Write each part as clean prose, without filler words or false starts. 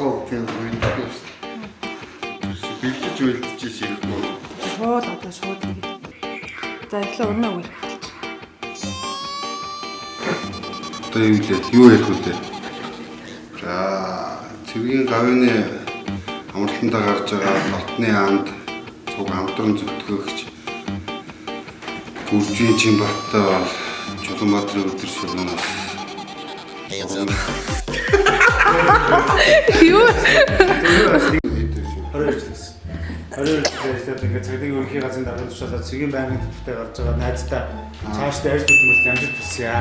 хоо тийм үйлдэл. Бэлдэж үйлдэж ирэхгүй. Шууд одоо шууд. За эхлээ өрнө үгүй. Одоо юу ярих вэ? За цэвгийн гавьны амралтандаа гарч байгаа нотны анд цуг хамтран зүтгэгч Гүржийн Чимбаттай Чулуунбаатарын өдөр шөнөөс Юу? 22-нд ингээд цагдаагийн ерөнхий газрын даргын тушаалаад цэгийн байнгын төвтэй гарч байгаа найзтай цаашдаа ярьж хөдөлмөрт амжилт хүсье.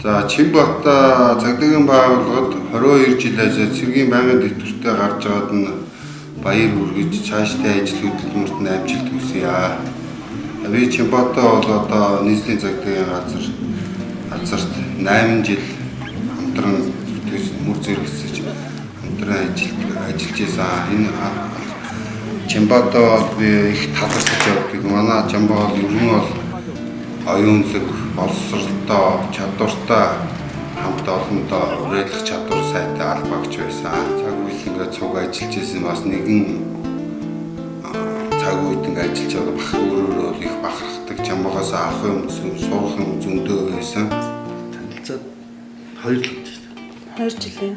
За Чимбаттай цагдаагийн байгууллагад 22 жил ажиллаж цэгийн байнгын төвтэй гарч байгаад нь баяр хүргэж цаашдаа ажил хөдөлмөрт амжилт хүсье. Би Чимбаттай бол одоо нийслэлийн цагдаагийн газарт 8 жил хамтран зүтгэж мөр зэрэгсэж хамтран ажиллаж байсан. Энэ Чимбаттай бол би их талархаж явдаг. Манай Чимбат бол ер нь бол оюунлаг, боловсролтой, чадвартай хамт олондоо уриалгах чадвар сайтай албагч байсан. Цаг үед ингээд цуг ажиллаж байсан бас нэгэн цаг үед ингээд ажиллаж байгаа бах өөрөөрөө их бахархдаг Чимбатаас авах юм суух юм зөндөө байсан. Танилцаад 2 жил болж байна. 2 жилийн.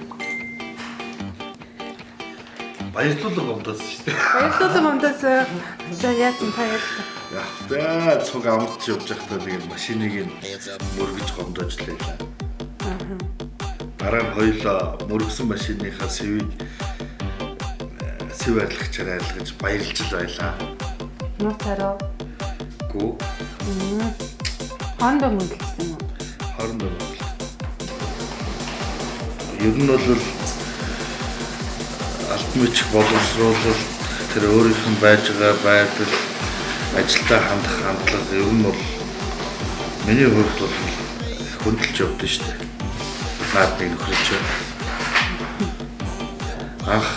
Баярлуулга гомдоос шүү дээ. Баярлалаа гомдоос. За яасан та ярьлаа. Яхтаа цуг амтж явж байхдаа нэг машиныг мөргөж гомдоож лээ. Дараа нь хоёулаа мөргсөн машиныхаа сэв арилгачаар арилгаж баярлж байлаа. Нуутараа. Гүү. Хондоо мөнгөлсөн юм уу? Хоорондоо мөнгөлсөн. Ер нь бол алтмич боловсруулалт тэр өөрийнх нь байж байгаа байдал ажилдаа хандах хандлага ер нь бол миний хувьд бол хөндлөж явдсан шүү дээ. Наад нэг нөхөрч анх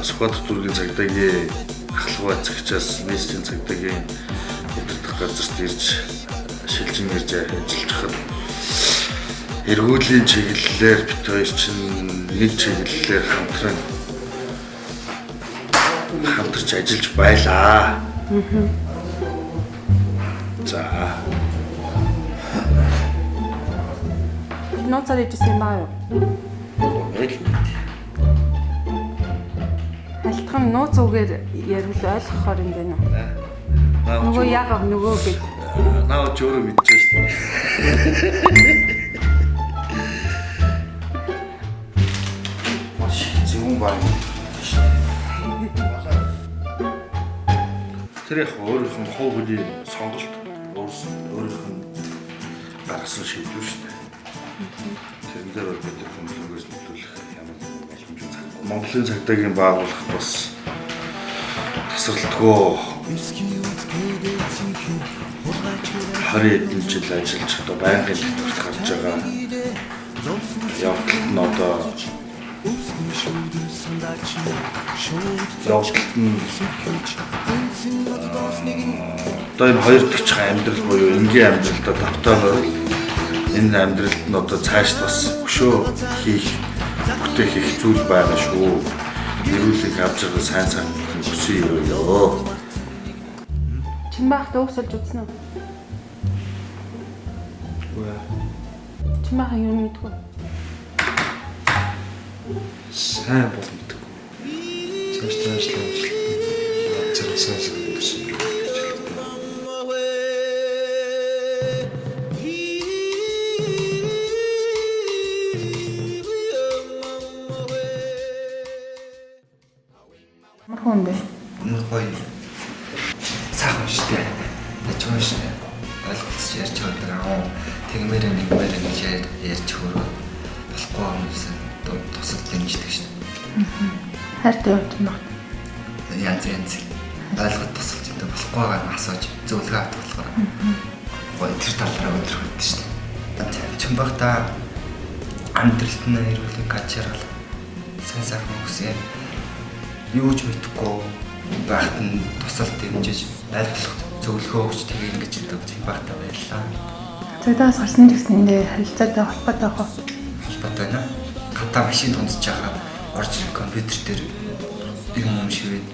Сквад дүүргийн цагдаагийн ахлах байцаагчаас нийслэлийн цагдаагийн удирдах газарт ирж шилжин ирж ажиллаж хахад эргүүлийн чиглэлээр бит хоёр чинь нэг чиглэлээр хамтарч ажиллаж байлаа. За. Нуутараа ижсэн юм аа юу? Алтхан нууц үгээр ярил ойлгохоор юм байна уу? Нөгөө яг нөгөө гэд. Наа ч өөрөө мэдчихэж шүү дээ. Маш зөвөн баг шүү дээ. Тэр яг өөрийнх нь хов хөлийн сонголт өөрийнх нь гаргасан шийдвэр шүү дээ. Тэрэн дээр бол бид хүмүүст нөлөөлөх ямар боломж цаг. Монголын цагдаагийн байгууллага бас тасралтгүй 20 хэдэн жил ажиллаж одоо байнгын хэлбэрт гарч байгаа. Явдлт нь одоо энэ хоёр дахь амьдрал буюу энгийн амьдралдаа давтаанаар энэ амьдралд нь одоо цааш бас өшөө хийх бүтээх их зүйл байгаа шүү. Нэрүүлэг авч байгаа сайн сайн өсөй ёо. Чимбахт өсөлж үзсэн үү? Чимбах юу мэдгүй. Сайн бол мэдгүй. Цааш ажилласан гэсэн юм. Мархан бэ? Гоё. Сайхан шүү дээ. Тачгүй шүү дээ. Ойлгоцож ярьж байгаа. Тэгмээр нэг ярьж хөрөө болохгүй юмсан тусад дэмждэг шүү дээ. Хайртай явж байна. Янз ойлгоод тусалж идэх болохгүй байгаа нь асууж зөвлөгөө авдаг болохоор гоё тэр талаараа өдрөх өгдөө шүү дээ. Чимбахта амьдралт нь эрүүлэн качрал сайн сайхан үсээ юу ч мэдэхгүй байхад нь тусалж дэмжиж айлтлах зөвлөгөө өгч тэгээ ингэж идэв Чимбахта байлаа. Цагдаас гарсны гэсэн энэ харилцаатай холбоотой хоо. Холбоотой нэ? гадаа машин тунцж байгаа орж ирэх компьютер дээр юм шивээд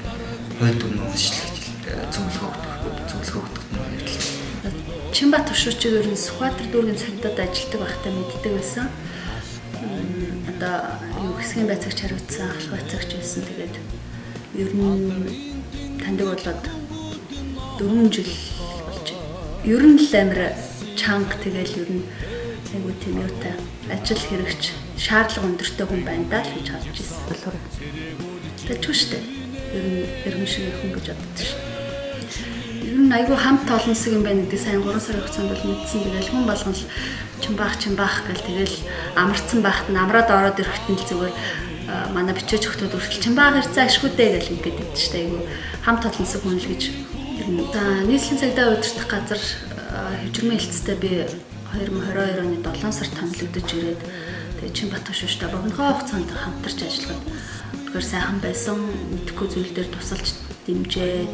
хойд өмнө шилжиж зөвлөгөө өгдөг нь ярьлаа. Чинбат төвшөөчөөр нь Сүхбаатар дүүргийн цагдаад ажилладаг байхдаа мэддэг байсан. Одоо юу хэсгийн байцаагч хариуцсан, ахлах байцаагч байсан. Тэгээд ер нь таньдаг болоод 4 жил болж байна. Ер нь л амар чанга тэгэл ер нь айгуу тийм юутай ажил хэрэгч шаардлага өндөртэй хүн байна даа л гэж харж ирсэн. Тэжгүй штэ. Ер нь эрхэм шиг хүн гэж боддог шүү. Ер нь айгуу хамт олонсог юм байна гэдэг сайн 3 сарын хугацаанд бол мэдсэн. Тэгэл хүн болгон л чимбаах гэл тэгэл амарцсан байхад нь амраад ороод ирэхэд нь л зүгээр манай бичиж өгтөд үргэлж чимбаах ирцээ ашгүйдээ гэл ингээд байдаг штэ. Айгуу хамт олонсог хүн л гэж ер нь нийслэлийн цагдаа удирдах газар хөвжирмэн хэлцтэй би 2022 оны 7 сард томилогдож ирээд тэгээ Чинбат төвшөөчтэй богинохоо хугацаанд хамтарч ажиллаад тэгэхээр сайхан байсан мэдхгүй зүйл дээр тусалж дэмжээ.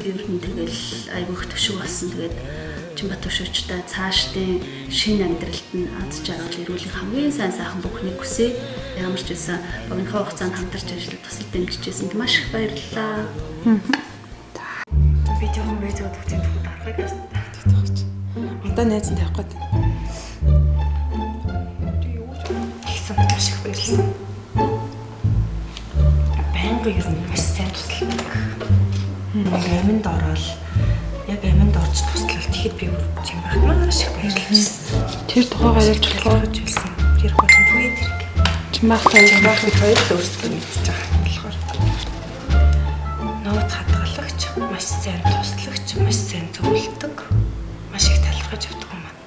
Ер нь тэгэл айгүй их төшөг болсон. Тэгээд Чинбат төвшөөчтэй цаашдын шинэ амьдралд нь аз жаргал ирүүлэх хамгийн сайхан бүхнийг хүсье. Ямар ч байсан богинохоо хугацаанд хамтарч ажиллаад тусал дэмжижсэн маш их баярлалаа. Видео бүгдийг дарахыг гэсэн. Одоо найз нь тавих гээд. Тэгсэн маш их баярлсан. Байнга ер нь маш сайн тусалдаг. Аминд ороод яг аминд орж туслал тэгэхэд би Чинбат маш их баярлажсэн. Тэр тухайгаар ярьж болохоор хэлсэн. Тэр болон түгээд хэрэг. Чинбат бид хоёр л өөрсдөө мэдчихэж байгаа болохоор. Нууц хадгалагч, маш сайн туслагч, маш сайн зөвлөдөг. Маш их талархаж явдаг юм байна.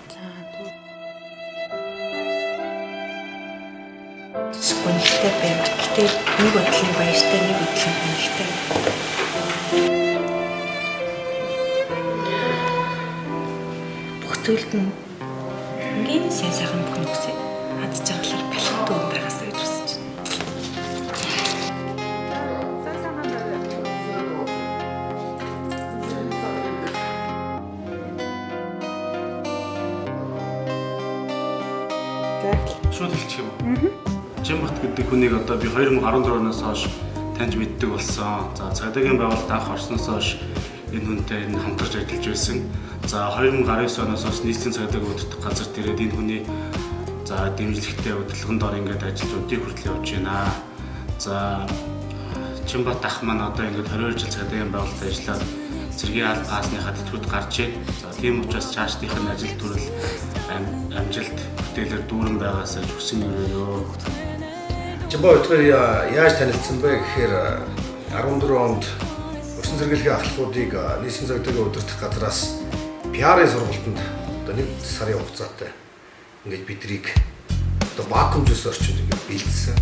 Гүнэлтэй байв. Гэтэ нэг бодлын баяртай, нэг бодлын гүнэлтэй. Бүх зүйлд нь ингийн сайхан бүхэн үсээ хадж аглаар бэлхтүү юм байгаасаа гэж хүсэж байна. Шууд хэлчих юм уу? Чинбат гэдэг хүнийг одоо би 2014 оноос хойш таньж мэддэг болсон. За цагдаагийн байгууллагад анх орсноос хойш энэ хүнтэй хамтарч ажиллаж байсан. За 2019 оноос хойш нийслэлийн цагдаагийн удирдах газар дээрээ энэ хүний за дэмжлэгтэй удирдлагын дор ингээд ажиллаж өдий хүртэл явж байна. За Чинбат ах маань одоо ингээд 22 жил цагдаагийн байгууллагад ажиллаад цэргийн аль гаасныхаа тэтгэврт гарчээ. За тийм учраас цаашдынх нь ажил төрөл амжилт бүтээлээр дүүрэн байгаасаа хүсэн өрөё. Чинбат яаж танилцсан бэ гэхээр 14 онд өсөн сэргийлэх ахлахуудыг нийслэлийн цагдаагийн удирдах газраас PR-ын сургалтанд одоо 1 сарын хугацаатай ингээд бидрийг одоо вакуумжээс орчинд ингээд бэлдсэн.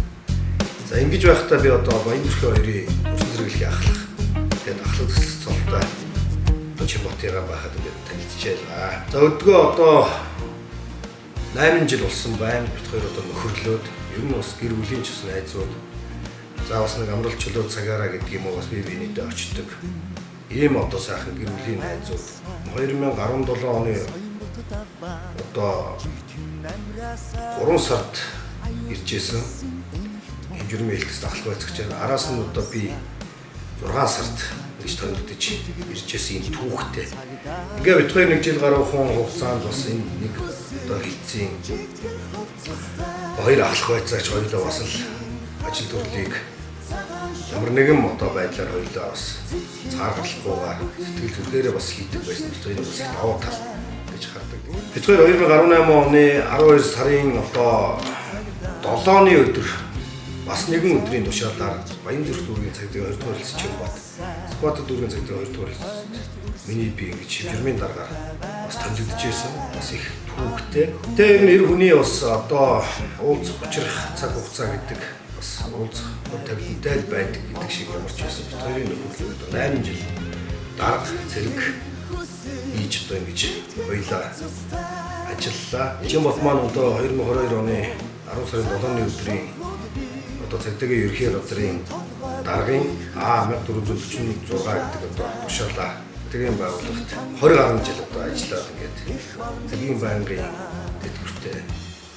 За ингэж байхдаа би одоо Баянзүрхийн хоёрын өсөн сэргийлэх ахлах тэгээд ахлах төсөл цолтой одоо Чинбатыгаа байхад ингээд танилцчихлаа. За өдгөө одоо 8 жил болсон байна. Бид хоёр одоо нөхөрлөөд ер нь бас гэр бүлийн ч ус найзууд. За бас нэг амралт чөлөө цагаараа гэдэг юм уу бас бие биенийдээ очдог. Ийм одоо сайхан гэр бүлийн найзууд 2017 оны одоо 3 сард иржсэн. Хэмжирмэн хэлтэс ахлах байцагчаар араас нь одоо би 6 сард гэж томилдож иржсэн энэ түүхтэй. Ингээ бид хоёр 1 жил гаруй хугацаанд бас энэ нэг одоо хийцэн хоёр ахлах байцаагч хоёулаа бас л ажил төрлийг ямар нэгэн одоо байдлаар хоёулаа бас цааргалахгүйгээр сэтгэл зүрхээрээ бас хийдэг байсан. Бид хоёр бас их даваа тал гэж хардаг. Бид хоёр 2018 оны 12 сарын одоо 7-ны өдөр бас нэгэн өдрийн тушаалаар Баянзүрх дүүргийн цагдаагийн 2 дугаар хэлс Чинбат. Сүхбаатар дүүргийн цагдаагийн 2 дугаар хэлс миний би ингэж хэмжирмэн дараагаар бас томилогдож байсан. Бас их түүхтэй. Тэгээ нэр хүний бас одоо уулзах учрах цаг хугацаа гэдэг бас уулзах тавилантай байдаг гэдэг шиг ямар ч байсан. Бид хоёрын нөхөрлөлд 8 жил дарга зэрэг хийж одоо ингэж хоёлаа ажиллалаа. Чинбат маань одоо 2022 оны 10 сарын 7-ны өдрийн одоо цагдаагийн ерхий газрын даргын А1446 гэдэг одоо тушаалаа цагдаагийн байгууллагт 20 гаруй жил одоо ажиллаад ингээд цэгийн байнгын тэтгэвртэй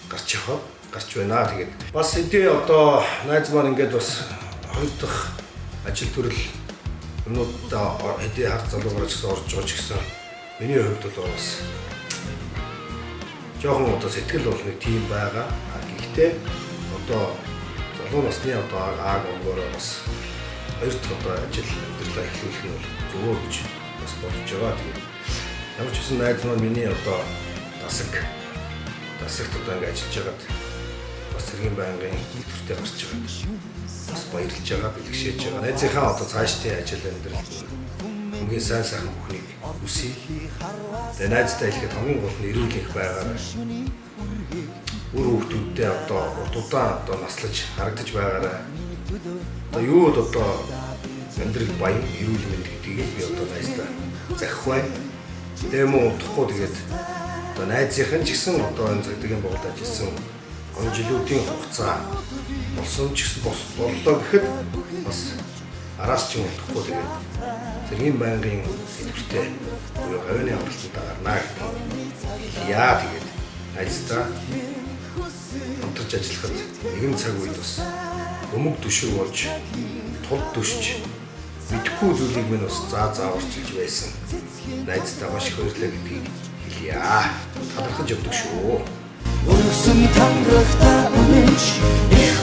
гарч байна. Тэгээд бас эдээ одоо найз маань ингээд бас хоёр дахь ажил төрөл юмнуудаа эдээ хар залуугаар ч гэсэн орж байгаа ч гэсэн миний хувьд бол бас жоохон одоо сэтгэл бол нэг тийм байгаа. Гэхдээ одоо залуу насны одоо ааг өнгөөрөө бас хоёр дахь одоо ажил амьдралаа эхлүүлэх нь бол зөвөө гэж бас бодож байгаа. Тэгээд ямар ч гэсэн найз маань миний одоо дасагт одоо ингээд ажиллаж байгаад бас цэргийн байнгын төлөвтэй гарч байгаа. Бас баярлж байгаа, бэлгшээж байгаа. Найзынхаа одоо цаашдын ажил амьдрал хамгийн сайн сайхан бүхнийг үсэе. Тэгээ найзтай хэлэхэд хамгийн гол нь эрүүл их байгаарай. Үр хүүхдүүдтэй одоо урдуудаан одоо наслаж харагдаж байгаарай. Одоо юу одоо амьдрал баян эрүүл мэнд гэдгийг би одоо найзтай захих бай. Тэгээ мөн утахгүй тэгээд одоо найзынхан ч гэсэн одоо энэ цагдаагийн байгууллагад ажилласан он жилүүдийн хугацаа болсон ч гэсэн боллоо гэхэд бас араас ч юм утахгүй тэгээд цэргийн байнгын хэлбэртэй буюу хавийн авралтанд гарнаа гэдэг. Яа тэгээд найзтай хамтарч ажиллахад нэгэн цаг үед бас өмг төшөг болж тул төшч мэдхгүй зүйлийг минь бас зааварчилж байсан. Найзтай маш их баярлалаа гэдгийг хэлье. Талархаж явдаг шүү. Өргсөн тангахта үнэнч их